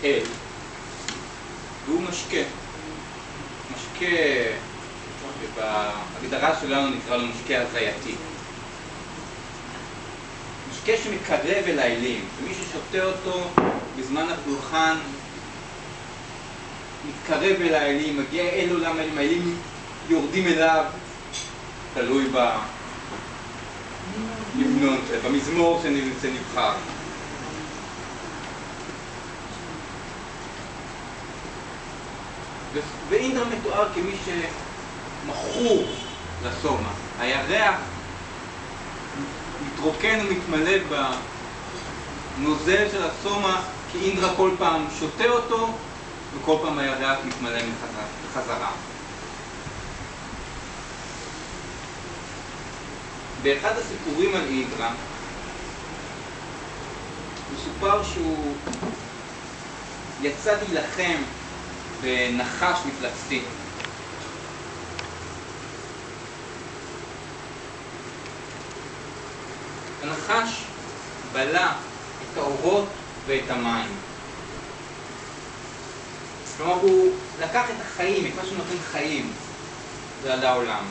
אל, והוא משקה. משקה, בהגדרה שלנו נקרא לו משקה הזייתי. משקה שמקרב אל האלים, ומי ששותה אותו בזמן הפולחן מתקרב אל האלים, מגיע אל עולם האלים, האלים יורדים אליו, תלוי במזמור שנבחר. ואינדרה מתואר כמי שמכור לסומה. הירח מתרוקן ומתמלא בנוזל של הסומה, כי אינדרה כל פעם שותה אותו, וכל פעם הירח מתמלא בחזרה. באחד הסיפורים על אינדרה, מסופר שהוא יצא להילחם בנחש מפלצתי. הנחש בלע את האורות ואת המים. כלומר, הוא לקח את החיים, את מה שנותן חיים לעולם.